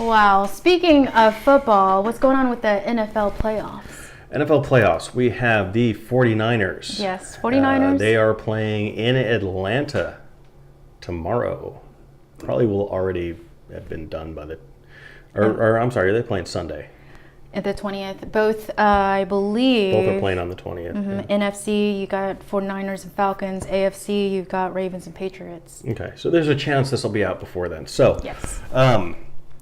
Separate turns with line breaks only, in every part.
Wow. Speaking of football, what's going on with the NFL playoffs?
NFL playoffs, we have the 49ers.
Yes, 49ers.
They are playing in Atlanta tomorrow. Probably will already have been done by the... Or I'm sorry, they're playing Sunday.
At the 20th. Both, I believe...
Both are playing on the 20th.
Mm-hmm. Yeah. NFC, you got 49ers and Falcons. AFC, you've got Ravens and Patriots.
Okay, so there's a chance this will be out before then. So,
yes.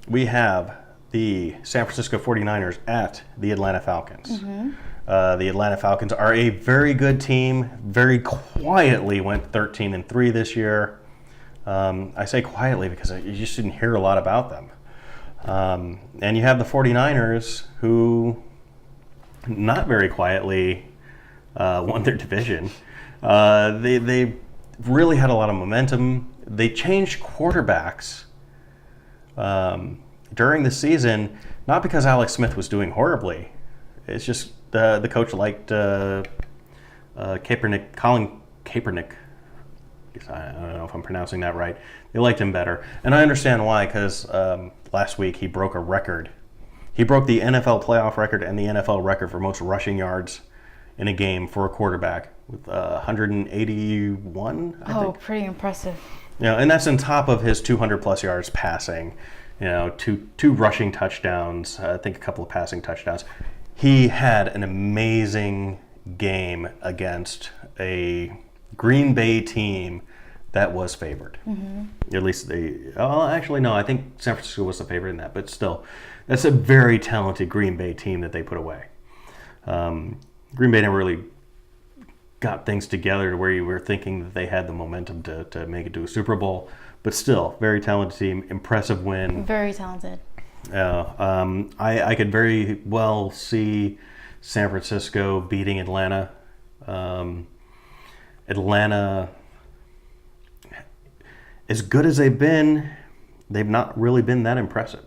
We have the San Francisco 49ers at the Atlanta Falcons. Mm-hmm. The Atlanta Falcons are a very good team. Very quietly went 13-3 this year. I say quietly because you just didn't hear a lot about them. And you have the 49ers who, not very quietly, won their division. They really had a lot of momentum. They changed quarterbacks during the season, not because Alex Smith was doing horribly. It's just the coach liked Colin Kaepernick. I don't know if I'm pronouncing that right. They liked him better. And I understand why, because last week he broke a record. He broke the NFL playoff record and the NFL record for most rushing yards in a game for a quarterback with 181, I think.
Pretty impressive.
And that's on top of his 200-plus yards passing, two rushing touchdowns, I think a couple of passing touchdowns. He had an amazing game against a Green Bay team that was favored. Mm-hmm. At least actually no, I think San Francisco was the favorite in that, but still, that's a very talented Green Bay team that they put away. Green Bay never really got things together to where you were thinking that they had the momentum to make it to a Super Bowl, but still, very talented team, impressive win.
Very talented.
I could very well see San Francisco beating Atlanta. Atlanta, as good as they've been, they've not really been that impressive.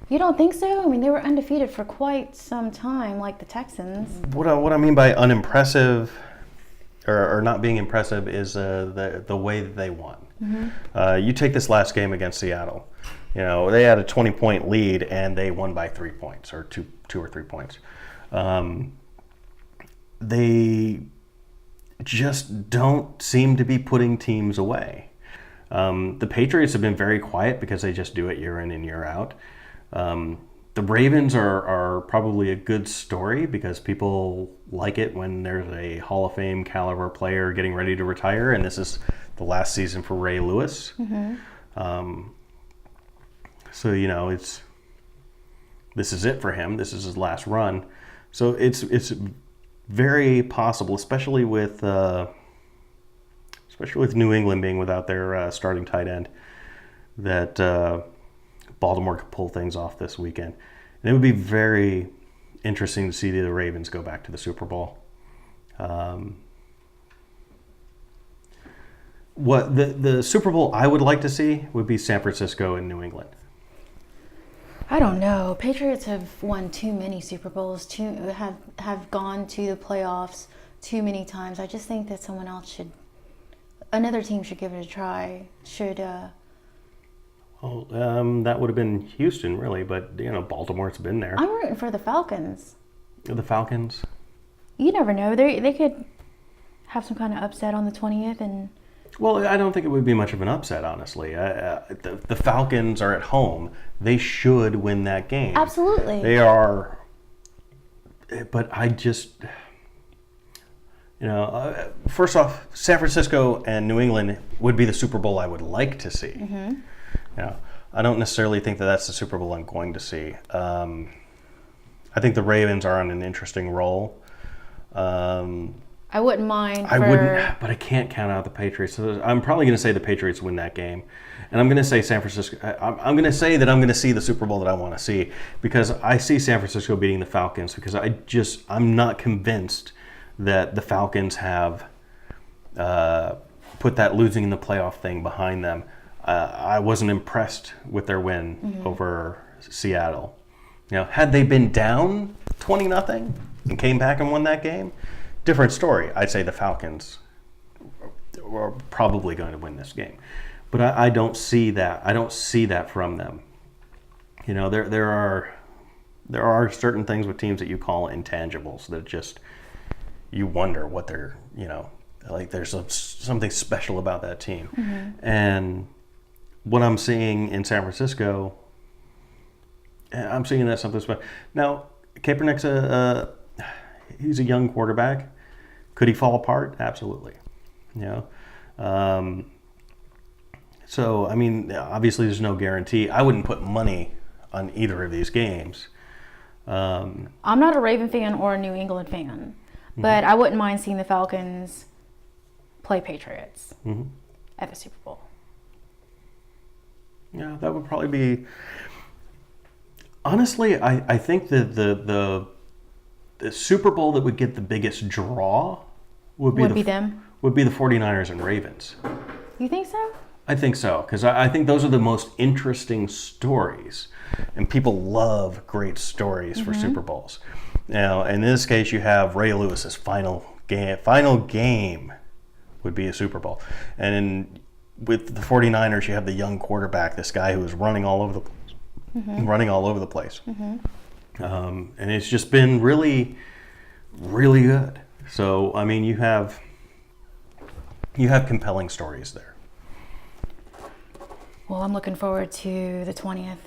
You don't think so? I mean, they were undefeated for quite some time, like the Texans.
What I mean by unimpressive or not being impressive is the way that they won. Mm-hmm. You take this last game against Seattle. They had a 20-point lead and they won by 3 points or two or 3 points. They just don't seem to be putting teams away. The Patriots have been very quiet because they just do it year in and year out. The Ravens are probably a good story because people like it when there's a Hall of Fame caliber player getting ready to retire, and this is the last season for Ray Lewis. Mm-hmm. So this is it for him. This is his last run. So it's very possible, especially with New England being without their starting tight end, that Baltimore could pull things off this weekend. And it would be very interesting to see the Ravens go back to the Super Bowl. What the Super Bowl I would like to see would be San Francisco and New England.
I don't know. Patriots have won too many Super Bowls, have gone to the playoffs too many times. I just think that another team should give it a try.
That would have been Houston, really, but Baltimore's been there.
I'm rooting for the Falcons.
The Falcons?
You never know. They could have some kind of upset on the 20th and...
Well, I don't think it would be much of an upset, honestly. The Falcons are at home. They should win that game.
Absolutely.
They are. But I just, first off, San Francisco and New England would be the Super Bowl I would like to see. Mm-hmm. I don't necessarily think that that's the Super Bowl I'm going to see. I think the Ravens are on an interesting roll.
I wouldn't mind.
I wouldn't, but I can't count out the Patriots. So I'm probably going to say the Patriots win that game. And I'm going to say San Francisco. I'm going to say that I'm going to see the Super Bowl that I want to see because I see San Francisco beating the Falcons because I'm not convinced that the Falcons have put that losing in the playoff thing behind them. I wasn't impressed with their win over Seattle. Had they been down 20-0 and came back and won that game, different story. I'd say the Falcons are probably going to win this game. But I don't see that. I don't see that from them. there are certain things with teams that you call intangibles that just you wonder what they're, like there's something special about that team. And what I'm seeing in San Francisco, I'm seeing that something special. Now, Kaepernick's he's a young quarterback. Could he fall apart? Absolutely. So, I mean, obviously there's no guarantee. I wouldn't put money on either of these games.
I'm not a Raven fan or a New England fan, but I wouldn't mind seeing the Falcons play Patriots at the Super Bowl.
Yeah, that would probably be... Honestly, I think that the Super Bowl that would get the biggest draw would be
them?
Would be the 49ers and Ravens.
You think so?
I think so, because I think those are the most interesting stories, and people love great stories for Super Bowls. Now, in this case, you have Ray Lewis's final game would be a Super Bowl, and with the 49ers, you have the young quarterback, this guy who is running all over the place, and it's just been really, really good. So, I mean, you have compelling stories there.
Well, I'm looking forward to the 20th.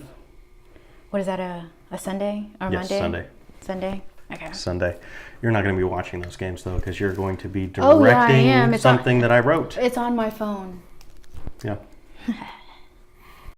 What is that, a Sunday or
Yes,
Monday?
Sunday.
Sunday? Okay.
Sunday. You're not going to be watching those games, though, because you're going to be
Oh, yeah, I
directing
am. It's
something that I wrote.
It's on my phone.
Yeah.